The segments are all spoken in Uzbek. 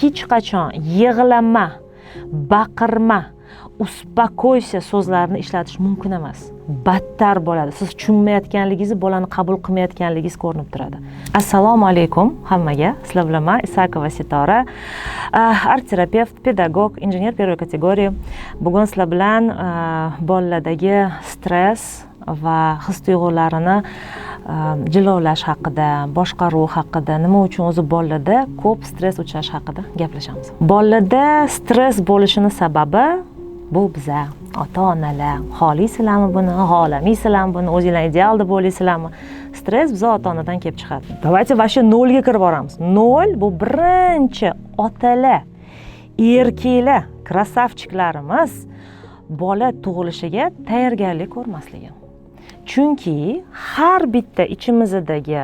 hech qachon yig'lama, baqirma, uspakoysa so'zlarni ishlatish mumkin emas. Battar bo'ladi. Siz tushunmayotganligingizni, bolani qabul qilmayotganligingiz ko'rinib turadi. Assalomu alaykum hammaga. Sizlar bilan men Isakova Sitora, art terapevt, pedagog, injener первой kategoriya. Bugun sizlar bilan bolalardagi stress va his-tuyg'ularini jilovlash haqida, boshqaruv haqida, nima uchun o'zi bolalarda ko'p stress uchash haqida gaplashamiz. Bolalarda stress bo'lishining sababi bu biza, ota-onalar. Xohlaysizlarmi buni, xohlamaysizlarmi buni, o'zinglar ideal deb o'ylaysizlarmi? Stress biza ota-onadan kelib chiqadi. Давайте вообще 0 ga kirib boramiz. 0 bu birinchi otalar, erkaklar, krasavchiklarimiz bola tug'ilishiga tayyorgarlik ko'rmasligi. Chunki har bitta ichimizdagi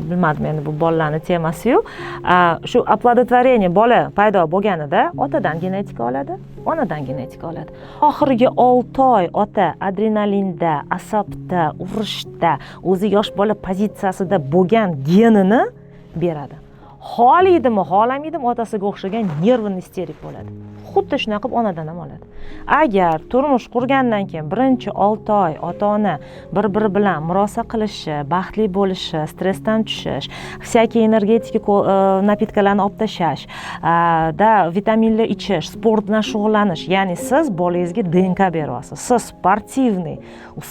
bilmadim endi bu bolalarning temasi-yu, shu оплодотворение bola paydo bo'lganida otadan genetika oladi, onadan genetika oladi. Oxirgi 6 oy ota adrenalinda, asabda, urushda, o'zi yosh bola pozitsiyasida bo'lgan genini beradi. Xohlaydimi, xohlamaydimi otasiga o'xshagan nervni isterik bo'ladi. Xuddi shunaqa qilib onadan ham oladi. Agar turmush qurgandan keyin birinchi 6 oy ota-ona bir-biri bilan murosa qilishi, baxtli bo'lishi, stressdan tushish, всякие energetik napitkalarni olib tashlash, da vitaminlar ichish, sport bilan shug'ullanish, ya'ni siz bolangizga DNK beryapsiz. Siz sportivniy,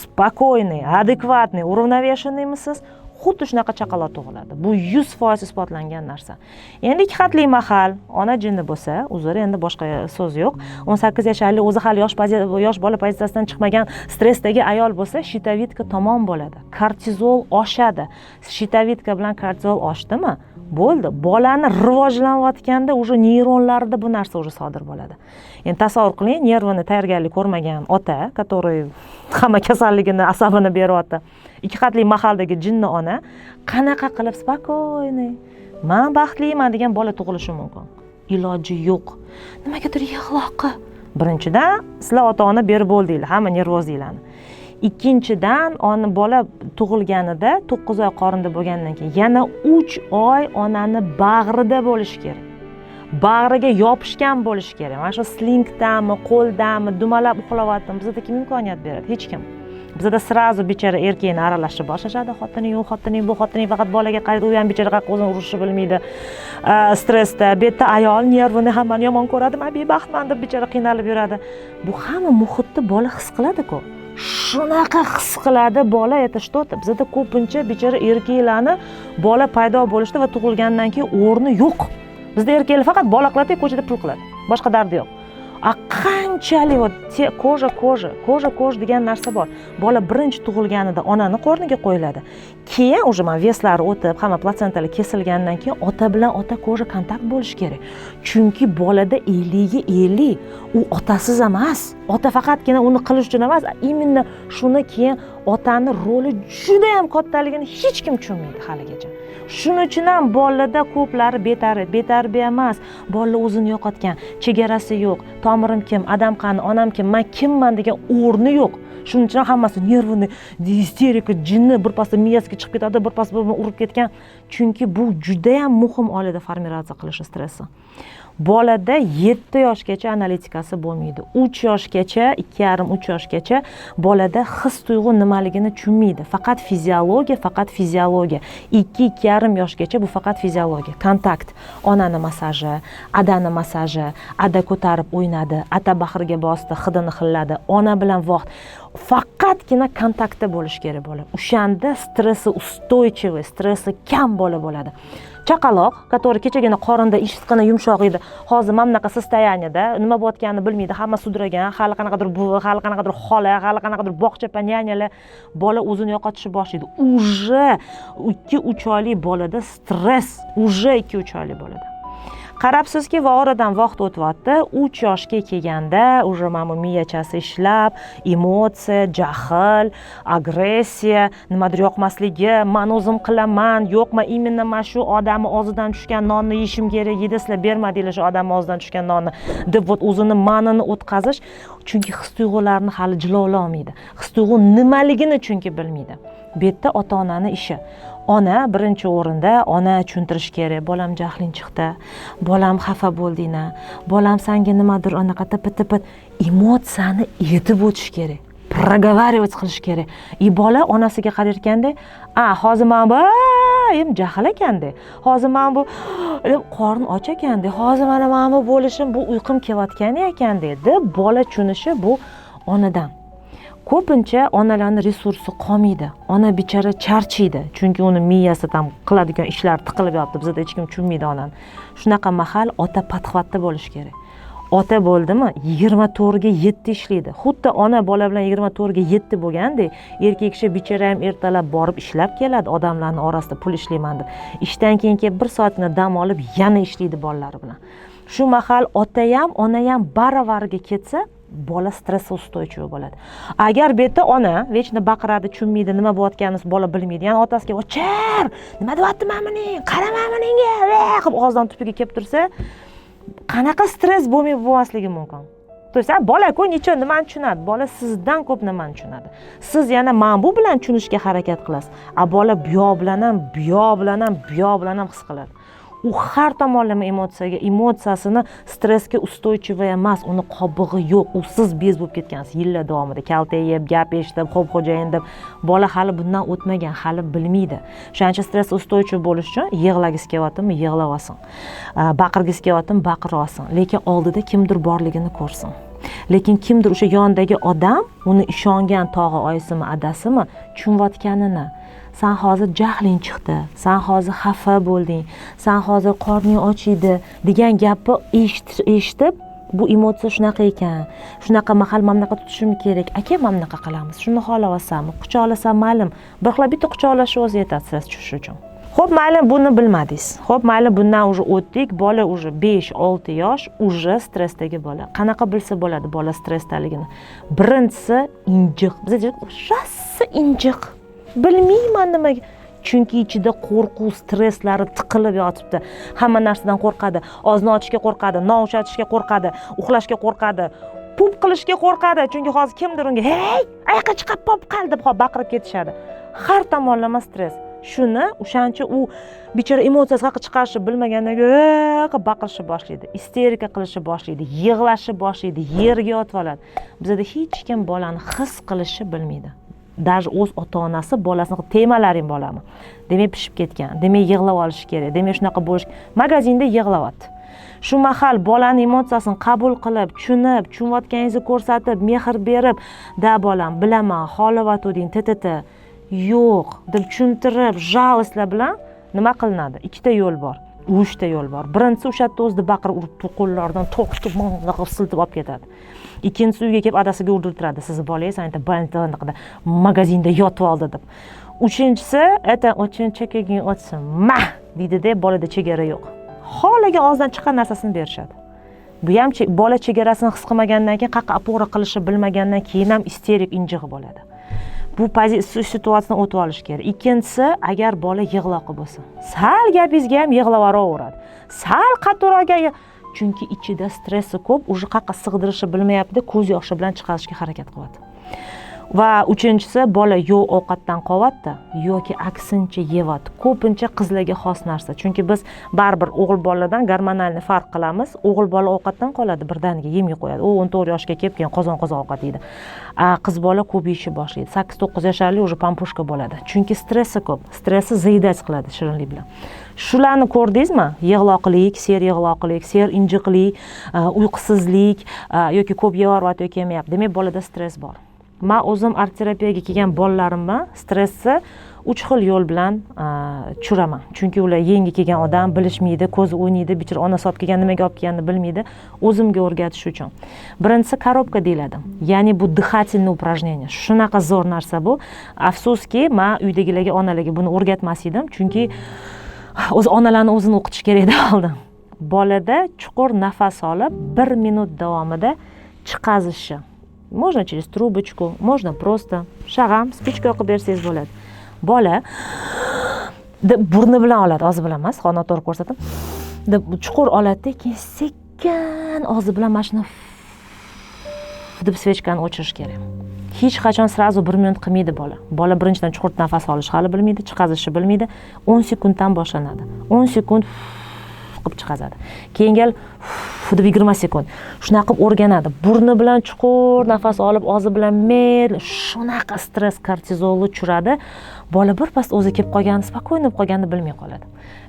спокойный, adekvatniy, уравновешенныймisiz? Xuddi shunaqa chaqaloq tug'iladi. Bu 100% isbotlangan narsa. Endi ikki xatli mahal ona jinni bo'lsa, uzr, endi boshqa so'z yo'q. 18 yoshli o'zi hali yosh bola pozitsiyasidan chiqmagan stressdagi ayol bo'lsa, shitavitka tamom bo'ladi. Kortizol oshadi. Shitavitka bilan kortizol oshdimi? Bo'ldi. Bolani rivojlanayotganda уже neyronlarda bu narsa уже sodir bo'ladi. Endi tasavvur qiling, nervini tayyorgarlik ko'rmagan ota, который hamma kasalligini, asabini beryapti. Ikki xatli mahaldagi jinni ona qanaqa qilib spokойный, men baxtliman degan bola tug'ilishi mumkin? Iloji yo'q. Nimagadir yig'loqi. Birinchidan, sizlar ota-ona berib bo'ldinglar, hamma nervozliklarni. Ikkinchidan, bola tug'ilganida 9 oy qorinda bo'lgandan keyin yana 3 oy onani bag'rida bo'lishi kerak. Bag'riga yopishgan bo'lishi kerak. Mana shu slinkdami, qo'ldami, dumalab uxlayaptimi, bizda kim imkoniyat beradi? Hech kim. Bizda sirazu bechara erkakni aralashib boshlashadi. Xotining bu xotining faqat bolaga qaraydi, u ham bechara o'zini urishni bilmaydi. Stressda, betda ayol nervini hammani yomon ko'radi, men bebaxtman deb bechara qiynalib yuradi. Bu hamma muhitda bola his qiladi-ku. Shunaqa his qiladi bola, это что-то. Bizda ko'pincha bechara erkaklarni bola paydo bo'lishda va tug'ilgandan keyin o'rni yo'q. Bizda erkaklar faqat bola qiladi, ko'chada pul qiladi. Boshqa dardi yo'q. Qanchalik koja degan narsa bor. Bola birinchi tug'ilganida onani qo'rniga qo'yiladi. Keyin уже veslari o'tib, hamma platsentali kesilgandan keyin ota bilan ota koja kontakt bo'lishi kerak. Chunki bolada 50 ga 50 u otasiz emas. Ota faqatgina uni qilish uchun emas, imенно shuni keyin otani roli juda ham kattaligini hech kim tushunmaydi haligacha. Shuning uchun ham bolada ko'plari betarbiya emas, bola o'zini yo'qotgan, chegarasi yo'q, tomirim kim, adam qani, onam kim, men kimman degan o'rni yo'q. Shuning uchun hammasi nervni, isterika, jinni bir pasda miyasiga chiqib ketadi, bir pasda urib ketgan. Chunki bu juda ham muhim oilada formatsiya qilishi stressi. Bolada 7 yoshgacha analitikasi bo'lmaydi. 3 yoshgacha, 2,5-3 yoshgacha bolada his-tuyg'u nimaligini tushunmaydi. Faqat fiziologiya. 2-2,5 yoshgacha bu faqat fiziologiya. Kontakt, onani masaji, adani masaji, ada ko'tarib o'ynadi, ata bag'riga bosdi, hidini xilladi, ona bilan vaqt. Faqatgina kontaktda bo'lish kerak bola. O'shanda stressi ustойчивый, stressi kam bo'ladi. Chaqaloq, который kechagina qorinda ishqina yumshoq edi, hozir mana bunaqa состояниеda, nima bo'layotganini bilmaydi, hamma sudragan, hali qanaqadir buvi, hali qanaqadir xola, hali qanaqadir bog'cha panyanyalar, bola o'zini yo'qotishni boshlaydi. Уже 2-3 oylik bolada stress, уже 2-3 oylik bolada. Qarabsizki, va oradan vaqt o'tyapti. 3 yoshga kelganda уже mana miyachasi ishlab, emotsiya, jahl, agressiya, nimadir yoqmasligi, men o'zim qilaman, yo'qmi, именно mana shu odamni og'zidan tushgan nonni yeyishim kerak edi, sizlar bermadinglar shu odamni og'zidan tushgan nonni deb o'zini ma'nini o'tkazish, chunki his-tuyg'ularni hali jilovlolmaydi. His-tuyg'u nimaligini chunki bilmaydi. Bu yerda ota-onaning ishi. ona birinchi o'rinda, ona tushuntirish kerak. Bolam jahling chiqdi, bolam xafa bo'lding, bolam senga nimadir anaqa tipit emotsiyani yetib o'tish kerak. Progovarivать qilish kerak. Bola onasiga qarayotganda, hozir men bu jahl ekanda, hozir men bu qorn och ekanda, hozir mana men bu bo'lishim, bu uyqum kelayotgan ekan dedi. Bola tushunishi bu onadan. Ko'pincha onalarning resursi qolmaydi. Ona bechara charchaydi, chunki uni miyasi ham qiladigan ishlar tiqilib yotibdi. Bizda hech kim tushunmaydi onani. Shunaqa mahal ota patxvatda bo'lish kerak. Ota bo'ldimi 24 ga 7 ishlaydi. Xuddi ona bola bilan 24 ga 7 bo'lgandek, erkak kishi bechara ham ertalab borib ishlab keladi, odamlarning orasida pul ishlayman deb. Ishdan keyin kelib 1 soatgina dam olib yana ishlaydi bolalari bilan. Shu mahal ota ham, ona ham baravariga ketsa, bola stress ustuvchi bo'ladi. Agar bu yerda ona vechna baqiradi, tushunmaydi, nima bo'layotganini bola bilmaydi. Ya'ni otasiga "Ochar, nima deyapman meni? Qarama menga!" qilib og'zidan tupiga kelib tursa, qanaqa stress bo'lmasligi mumkin. To'sa bola-ku nechun nimani tushunadi? Bola sizdan ko'p nimani tushunadi. Siz yana men bu bilan tushunishga harakat qilasiz. Bola bu yoq bilan ham his qiladi. U har tomonlama emotsiyasini stressga ustuvchi emas, uni qobig'i yo'q. U siz bez bo'lib ketgansiz yillar davomida. Kaltayib, gap eshitib, xo'p xo'jayin deb, bola hali bundan o'tmagan, hali bilmaydi. Shuning uchun stress ustuvchi bo'lish uchun yig'lagisi kelyaptimi, yig'lab olsin. Baqirgisi kelyaptimi, baqirib olsin. Lekin oldida kimdir borligini ko'rsin. Lekin kimdir o'sha yondagi odam uni ishongan tog'i, oyisimi, adasimi tushunayotganini, sen hozir jahling chiqdi, sen hozir xafa bo'lding, sen hozir qorning ochiydi degan gapni eshitib, bu emotsiya shunaqa ekan, shunaqa mahal mana bunaqa tutishim kerak, aka mana bunaqa qilamiz, shuni xohlasanmi, quchoqlasam maylim, bir xil bitta quchoqlash o'zi yetadi stress tushish uchun. Xo'p, mayli buni bilmadingiz. Xo'p, mayli bundan уже o'tdik. Bola уже 5-6 yosh, уже stressdagi bola. Qanaqa bilsa bo'ladi bola stressdaligini? Birinchisi injiq. Bizda rosa injiq. Bilmayman nimaga. Chunki ichida qo'rquv, stresslari tiqilib yotibdi. Hamma narsadan qo'rqadi. Og'zini ochishga qo'rqadi, non ushatishga qo'rqadi, uxlashga qo'rqadi, pup qilishga qo'rqadi. Chunki hozir kimdir unga "Hey, ayoqqa chiqib pop qal" deb baqirib ketishadi. Har tomonlama stress. Shuni o'shancha u bechora emotsiyasi haqida chiqarishni bilmagandan keyin baqirishni boshlaydi, isterika qilishni boshlaydi, yig'lashni boshlaydi, yerga yotib oladi. Bizda hech kim bolani his qilishni bilmaydi. Даже o'z ota-onasi bolasini "Temalaring bolami. Demak pishib ketgan, demak yig'lab olish kerak, demak shunaqa bo'lish." Magazinda yig'layapti. Shu mahal bolani emotsiyasini qabul qilib, tushunayotganingizni ko'rsatib, mehr berib, "Da bolam, bilaman, xohlayotganding, yo'q" deb tushuntirib, жалостьlar bilan nima qilinadi? Ikkita yo'l bor. 3 ta yo'l bor. Birinchisi o'sha yerda o'zida baqirib urib, qo'llaridan to'qib, siltib olib ketadi. Ikkinchisi uyga kelib adasiga urdirtiradi. Sizni bolangiz anita magazinda yotib oldi deb. Uchinchisi, "Это очень chekagin otsin. Ma!" deydi-da, bolada chegara yo'q. Xohlagan og'zidan chiqqan narsasini berishadi. Bu ham bola chegarasini his qilmagandan keyin, qayerqa apora qilishni bilmagandan keyin ham isterik injiq bo'ladi. Bu situatsiyani o'tib olish kerak. Ikkinchisi, agar bola yig'loqi bo'lsa, sal gapingizga ham yig'lab yuboraveradi. Sal qattiqroq, chunki ichida stressi ko'p, o'sha qayerqa sig'dirishni bilmayapti, ko'z yoshi bilan chiqarishga harakat qilyapti. Va uchinchisi, bola yo ovqatdan qolyapti yoki aksincha yeyapti. Ko'pincha qizlarga xos narsa. Chunki biz baribir o'g'il boladan gormonalni farq qilamiz. O'g'il bola ovqatdan qoladi, birdaniga yemay qo'yadi. U 14 yoshga kelib keyin qozon ovqat yeydi. Qiz bola ko'p yeyishni boshlaydi. 8-9 yoshli уже pampushka bo'ladi. Chunki stressi ko'p. Stressi zaydaj qiladi shirinlik bilan. Shularni ko'rdingizmi? Yig'loqlik, ser injiqlik, uyqusizlik yoki ko'p yeyoryapti yoki yemayapti. Demak, bolada stress bor. Men o'zim art terapiyaga kelgan bolalarimni stressni 3 xil yo'l bilan tushiraman. Chunki ular yangi kelgan odam, bilishmaydi, ko'zi o'ynaydi, bichir ona solib kelgan, nimaga olib kelganini bilmaydi. O'zimga o'rgatish uchun. Birinchisi korobka deyiladi. Ya'ni bu dihательное упражнение. Shunaqa zo'r narsa bu. Afsuski, men uydagilarga, onalarga buni o'rgatmas edim, chunki o'z onalarni o'zini o'qitish kerak deb oldim. Bolada chuqur nafas olib 1 minut davomida chiqazishi. Можно через трубочку, можно просто shag'am, spichka yoqib bersangiz bo'ladi. Bola burni bilan oladi, og'zi bilan emas, noto'g'ri ko'rsatim. Deb chuqur oladi, keyin sekin og'zi bilan mashina deb svechkani o'chirish kerak. hech qachon srazu 1 minut qilmaydi bola birinchidan chuqur nafas olish hali bilmaydi, chiqazishni bilmaydi. 10 sekunddan boshlanadi. 10 sekund qilib chiqazadi. Keyin gal deb 20 sekund. Shunaqa qilib o'rganadi. Burni bilan chuqur nafas olib, og'zi bilan mer, shunaqa stress kortizolni tushiradi. Bola birpas o'zi kelib qolgani, spokойно bo'lib qolganini bilmay qoladi.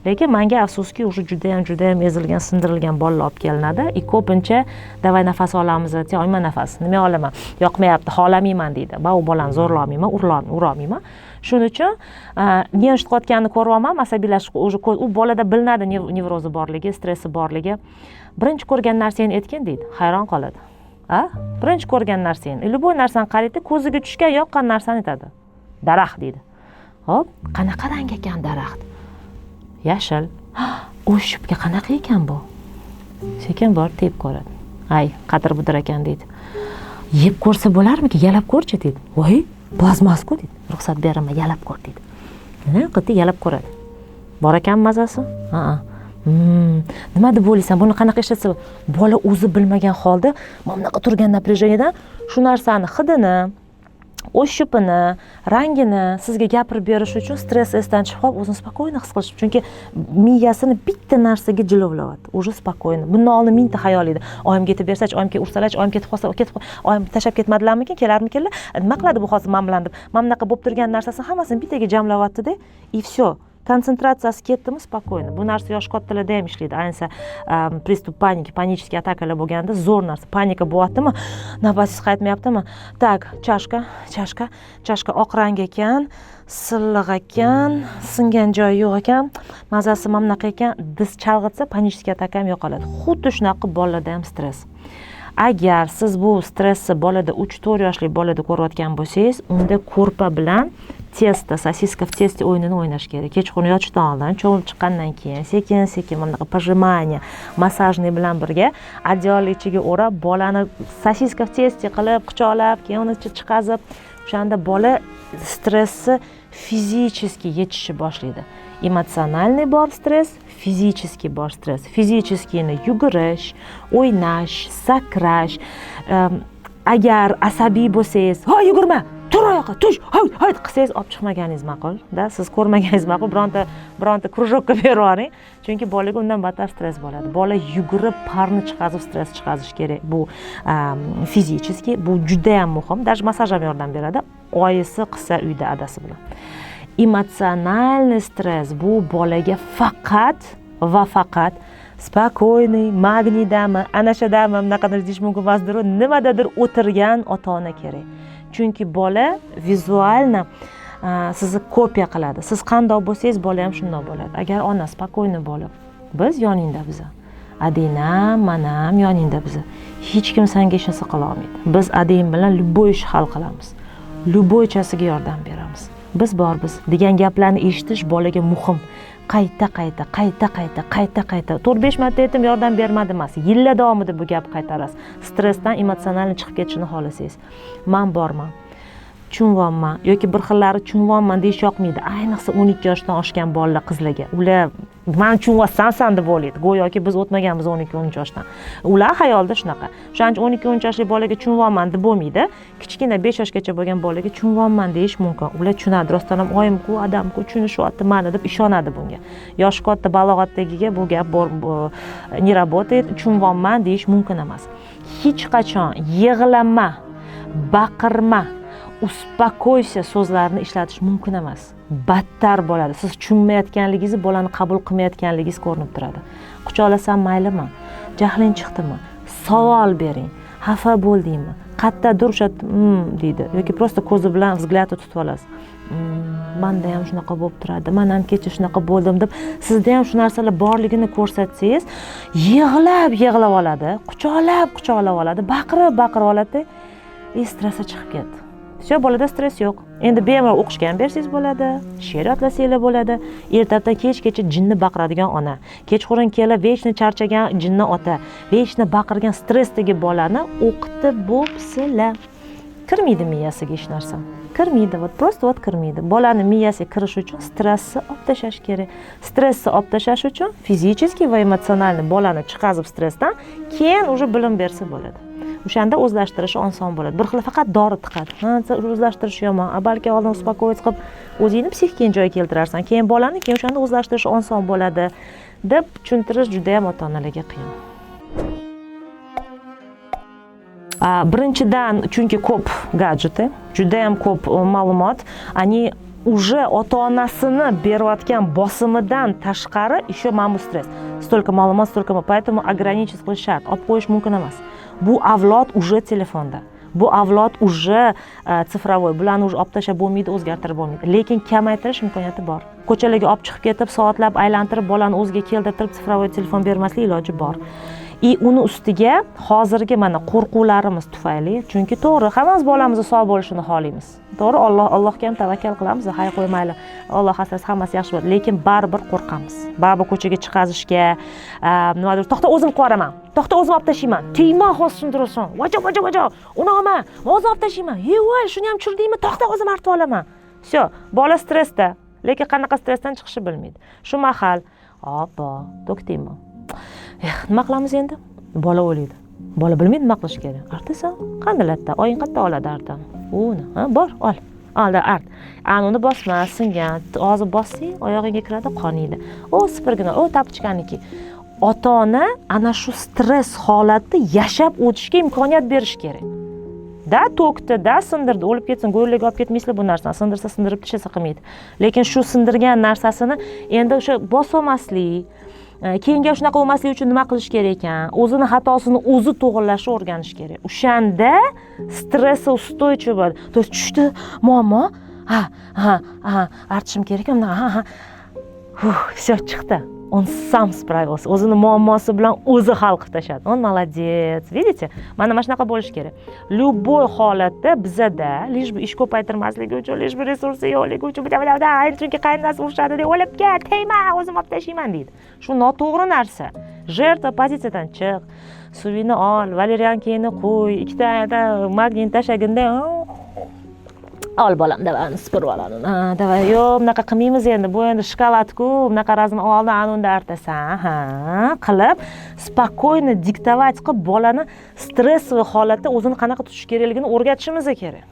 Lekin menga afsuski, o'sha juda ham ezilgan, sindirilgan bolalar olib kelinadi. Ko'pincha davay nafas olamiz, olmayman nafas. Nima olaman? Yoqmayapti, xohlamayman deydi. Va u bolani zo'rlamayman, urolmayman. Shuning uchun nerv chiqayotganini ko'ryapman, asabiylashish u bolada bilinadi nevrozi borligi, stressi borligi. Birinchi ko'rgan narsani aytgan deydi, hayron qoladi. Birinchi ko'rgan narsani, любой narsani qaraydi, ko'ziga tushgan, yoqqan narsani aytadi. Daraxt deydi. Hop, qanaqa rang ekan daraxt? Yashil. O'shibga qanaqa ekan bu? Sekin bor tep ko'radi. Ay, qatir-budir ekan deydi. Yeb ko'rsa bo'larmiki? Yalab ko'rchi deydi. Voy, plazmasku deydi. Ruxsat beraman, yalab ko'r deydi. Nima qildi? Yalab ko'radi. Bor ekan mazasi? Nima deb o'ylaysan? Buni qanaqa ishlatsa, bola o'zi bilmagan holda mamnaqa turgan напряжениyadan shu narsani hidini, o'shipini, rangini sizga gapirib berish uchun stress esdan chiqib qolib, o'zini spokойно his qilish. Chunki miyasini bitta narsaga jilovlayapti. Уже spokойно. Bundan oldin mingta xayol edi. Oyimga aytib bersachi, oyimga ursalar, oyim ketib qolsa, oyim tashlab ketmadilarmikin, kelarmikinlar? Nima qiladi bu hozir men bilan deb. Mana bunaqa bo'lib turgan narsasini hammasini bittaga jamlayapti-da, и все. Konsentratsiyasi ketdimi, spokойно. Bu narsa yosh kattalarda ham ishlaydi. Ayniqsa pristup paniki, panichniy atakalar bo'lganda zo'r narsa. Panika bo'lyaptimi? Nafasingiz qaytmayaptimi? Tak, chashka oq rang ekan, silliq ekan, singan joyi yo'q ekan, mazasi mana bunaqa ekan, diz chalg'itsa panichniy atak ham yo'qoladi. Xuddi shunaqa bolalarda ham stress. Agar siz bu stressni bolada 3-4 yoshli bolada ko'rayotgan bo'lsangiz, unda ko'rpa bilan testa, sosiska в тесте o'yinini o'ynash kerak. Kechqurun yotishdan oldin, cho'mib chiqqandan keyin sekin mana bunaqa pojimaniya, massajni bilan birga одеялni ichiga o'rab, bolani sosiska в тесте qilib, quchoqlab, keyin uni chiqazib, o'shanda bola stressi fizически yechishi boshlaydi. Emotsionalniy bor stress, fizический bor stress. Fizическийni yugurish, o'ynash, sakrash. Agar asabiy bo'lsangiz, "Ha, yugurma! Tur oyoqqa, tush! Hay!" qilsangiz olib chiqmaganingiz ma'qul-da. Siz ko'rmaganingiz ma'qul. Bironta krujokka berib yuboring, chunki bolaga undan battar stress bo'ladi. Bola yugurib, parni chiqazib, stress chiqazish kerak. Bu fizический, bu juda ham muhim. Даже massaj ham yordam beradi. Oyisi qilsa uyda adasi bilan. Emotsionalniy stress bu bolaga faqat va faqat spokойный, magniydami, anashadami, bunaqadir deyish mumkin emasdir, nimadadir o'tirgan ota-ona kerak. Chunki bola vizualni sizni kopiya qiladi. Siz qanday bo'lsangiz, bola ham shunday bo'ladi. Agar ona spokойный bo'lib, biz yoningda biza. Adinam, manam yoningda biza. Hech kim senga hech narsa qila olmaydi. Biz ading bilan любой ish hal qilamiz. Любойchasiga yordam beramiz. Biz bormiz degan gaplarni eshitish bolaga muhim. Qayta 4-5 marta aytib yordam bermadi emas. Yillar davomida bu gap qaytarasiz. Stressdan emotsionalni chiqib ketishini xohlasangiz. Men borman. Chunvonman yoki bir xillari chunvonman deyish yoqmaydi. Ayniqsa 12 yoshdan oshgan bolalar, qizlarga. Ular men chunvonsan deb o'ylaydi. Go'yoki biz o'tmaganmiz 12-13 yoshdan. Ular xayolda shunaqa. O'shaning 12-13 yoshli bolaga chunvonman deb bo'lmaydi. Kichkina 5 yoshgacha bo'lgan bolaga chunvonman deyish mumkin. Ular tushunadi, rostdan ham oyim-ku, odam-ku tushunishyapti mana deb ishonadi bunga. Yoshi katta balog'atdagiga bu gap не работает, chunvonman deyish mumkin emas. Hech qachon yig'lama, baqirma, uspokойся so'zlarni ishlatish mumkin emas. Battar bo'ladi. Siz tushunmayotganligingizni, bolani qabul qilmayotganligingiz ko'rinib turadi. Quchoqlasam maylimi? Jahling chiqdimi? Savol bering. Xafa bo'ldingmi? Qayerdadir o'sha deydi yoki prosta ko'zi bilan vzglyadni tutib olasiz. Menda ham shunaqa bo'lib turadi. Men ham kecha shunaqa bo'ldim deb sizda ham shu narsalar borligini ko'rsatsangiz, yig'lab oladi, quchoqlab oladi, baqirib oladi. Stressi chiqib ketdi. Все, bolada stress yo'q. Endi bemalol o'qishga ham bersangiz bo'ladi, she'r yodlasanglar bo'ladi. Ertadan kechgacha jinni baqiradigan ona, kechqurun kelib vechni charchagan jinni ota, vechni baqirgan stressdagi bolani o'qitib bo'psizlar. Kirmaydi miyasiga hech narsa. Kirmaydi, просто kirmaydi. Bolani miyasiga kirish uchun stressni olib tashlash kerak. Stressni olib tashlash uchun fizический va emotsionalniy bolani chiqazib stressdan keyin уже bilim bersa bo'ladi. o'shanda o'zlashtirish oson bo'ladi. Bir xil faqat dori tiqadi. O'zlashtirish yomon. Balki oldin uspokoyit qilib o'zingni psixikangni joyiga keltirarsan. Keyin bolani keyin o'shanda o'zlashtirish oson bo'ladi deb tushuntirish juda ham ota-onalarga qiyin. Birinchidan, chunki ko'p gadjeti, juda ham ko'p ma'lumot, ani уже ota-onasini berayotgan bosimidan tashqari еще mana bu stress. Stолько ma'lumot, stолько, поэтому ограничить qilish shart. Olib qo'yish mumkin emas. Bu avlod уже telefonda. Bu avlod уже sifrovoy. Bularni уже olib tashlab bo'lmaydi, o'zgartirib bo'lmaydi. Lekin kamaytirish imkoniyati bor. Ko'chalarga olib chiqib ketib, soatlab aylantirib, bolani o'ziga keltirib, sifrovoy telefon bermaslik iloji bor. Uni ustiga hozirgi mana qo'rquvlarimiz tufayli, chunki to'g'ri, hammamiz bolamizni sog' bo'lishini xohlaymiz. To'g'ri, Allohga ham tavakkal qilamiz, hay qo'ymayli. Alloh asrasa hammasi yaxshi bo'ladi, lekin baribir qo'rqamiz. Baribir ko'chaga chiqazishga, nimadir, to'xta o'zim qo'raman. To'xta o'zim olib tashlayman. Tegma hozir tushundirasan. Vajo. Unama, o'zim olib tashlayman. Yevoy, shuni ham tushirdingmi? To'xta o'zim artib olaman. Sho, bola stressda, lekin qanaqa stressdan chiqishni bilmaydi. Shu mahal, "Oppa, to'xtaymi?" Nima qilamiz endi? Bola o'ylaydi. Bola bilmaydi nima qilish kerak. Artasan, qandalatda, oying qayerda oladi artam. Uni, bor, ol. Olda art. Uni bosma, singan. Hozir bossang, oyog'iga kiradi, qoniydi. Sipirgina, tapchkaniki. Ota-ona ana shu stress holatda yashab o'tishga imkoniyat berish kerak. To'kdi, sindirdi, o'lib ketsin, go'rlikka olib ketmaysizlar bu narsani. Sindirsa sindirib tashlasa qilmaydi. Lekin shu sindirgan narsasini endi o'sha bosolmaslik, keyinga shunaqa bo'lmasligi uchun nima qilish kerak ekan? O'zini xatosini o'zi to'g'rilashni o'rganish kerak. O'shanda stressga ustойчив bo'ladi. То есть tushdi muammo. Artishim kerak. Всё chiqdi. Он сам справился. O'zini muammosi bilan o'zi hal qilib tashladi. Он молодец. Видите? Mana shunaqa bo'lish kerak. Любой holatda bizada лишь бы ish ko'paytirmasligi uchun, лишь бы resursi yo'qligi uchun, chunki qaynonasi urishadi deb o'lib ket, tegma, o'zim olib tashlayman deydi. Shu noto'g'ri narsa. Жертва pozitsiyadan chiq. Suvini ol, valeriankani qo'y, ikkita magnit tashlaganda ol bolam, davay sipirib oladi. Davay, yo'q, bunaqa qilmaymiz endi. Bu endi shokoladku, bunaqa razm oldi, unda artasan. Qilib, spokойно diktovat qilib bolani stressli holatda o'zini qanaqa tutish kerakligini o'rgatishimiz kerak.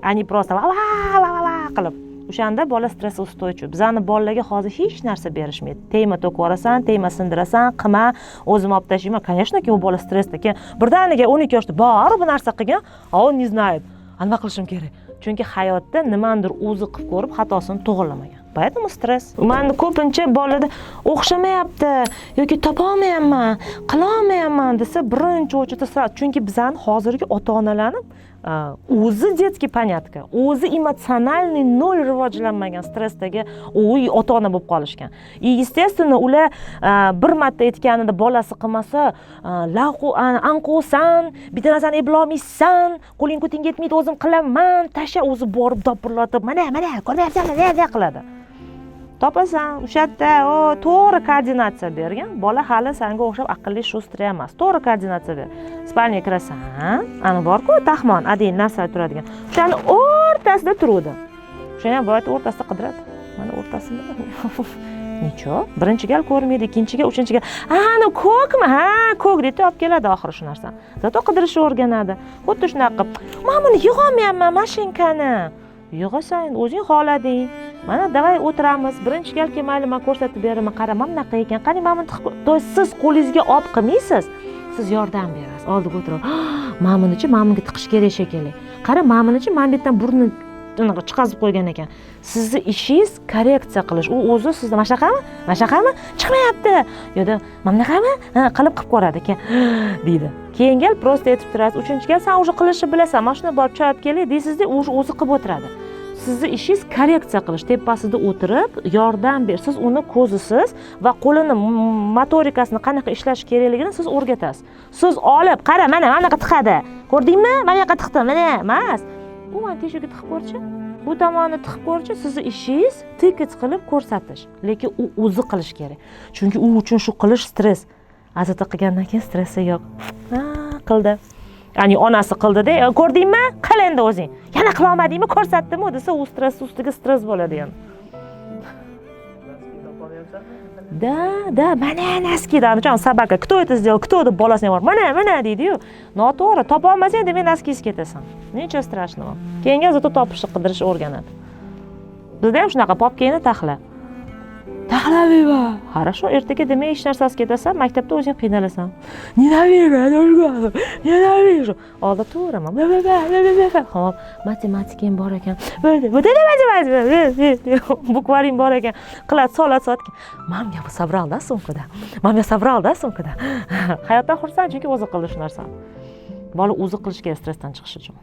Ani просто qilib. O'shanda bola stressga ustойчив. Bizani bolalarga hozir hech narsa berishmaydi. Tegma to'kib yuborasan, tegma sindirasan, qilma, o'zim olib tashlayman. Конечно-ki, u bola stressda. Keyin birdaniga 12 yoshda bor bu narsa qilgan, он не знает. Nima qilishim kerak? Chunki hayotda nimandir o'zi qilib ko'rib xatosini to'g'rilamagan. Поэтому stress. Meni ko'pincha bolada o'xshamayapti yoki topolmayapman, qilolmayapman desa, birinchi o'chida sirasi. Chunki bizani hozirgi ota-onalarni o'zi детский понятка, o'zi emotsionalniy nol rivojlanmagan stressdagi ota-ona bo'lib qolishgan. Естественно, ular bir marta aytganida bolasi qilmasa, anqosan, bitta narsani eplolmaysan, qo'ling ko'ting yetmaydi, o'zim qilaman, tasha o'zi borib dopirlatib, mana, ko'ryapsanmi, qiladi. Topasan, o'sha yerda to'g'ri koordinatsiya bergan, bola hali senga o'xshab aqlli shustri emas. To'g'ri koordinatsiya ber. Spalniga kirasan, ana bor-ku, taxmon, adeyn narsa turadigan. O'shani o'rtasida turadi. O'shani ham boyat o'rtasida qidiradi. Mana o'rtasida. Necho? Birinchi gal ko'rmaydi, ikkinchiga, uchinchiga. Ana ko'kmi? Ko'k deb olib keladi oxiri shu narsani. Zato qidirishni o'rganadi. Xuddi shunaqa qilib, "Men buni yig'olmayapman mashinkani." Yig'asan, o'zing xohlading. Mana davay o'tiramiz. Birinchi gal mayli men ko'rsatib beraman. Qara, mana bunaqa ekan. Qani men buni siz qo'lingizga olib qilmaysiz. Siz yordam berasiz. Oldiga o'tirib, "Men bunichi, men bunga tiqish kerak shekilli. Qara, men bunichi, men bu yerdan burnini chiqazib qo'ygan ekan." Sizni ishingiz korreksiya qilish. U o'zi sizda mashaqami? Chiqmayapti. Yo'da, "Men bunaqami?" qilib ko'radi ekan, deydi. Keyin gal prosta aytib turasiz. Uchinchi gal sen o'zi qilishni bilasan. Mana shuni borib choy olib kelay deysizda, o'zi qilib o'tiradi. Sizni ishingiz korreksiya qilish, tepasida o'tirib yordam ber. Siz uni ko'zisiz va qo'lini motorikasini qanaqa ishlash kerakligini siz o'rgatasiz. Siz olib, "Qara, mana bunaqa tiqadi. Ko'rdingmi? Mana yoqqa tiqdim, mana emas. Bu mana teshikka tiqib ko'rchi. Bu tomonni tiqib ko'rchi." Sizni ishingiz tikic qilib ko'rsatish, lekin u o'zi qilish kerak. Chunki u uchun shu qilish stress. Azata qilgandan keyin stressi yo'q. Qildi. Ya'ni onasi qildi-da, "Ko'rdingmi? Qil endi o'zing. Yana qila olmadingmi? Ko'rsatdimmi?" desa, u stress ustiga stress bo'ladi endi. da mana naskida anajon собака кто это сделал кто deb bolasini bor mana deydi-yu. Noto'g'ri, topa olmasang demak naskisiz ketasan. Nechta strashного. Keyingi zato topishni qidirish o'rganadi. Bizda ham shunaqa popkani taxla. Taxlamayma. Хорошо, ertaga demak hech narsasiz ketasan, maktabda o'zing qiynalasan. Ninaviru. Oldi to'raman. Hop, matematikam bor ekan. Bukvarim bor ekan. Qiladi, soladi. Mamga bu sabralda sumkada. Hayotdan xursand chunki o'zi qildi shu narsani. Bola o'zi qilish kerak stressdan chiqish uchun.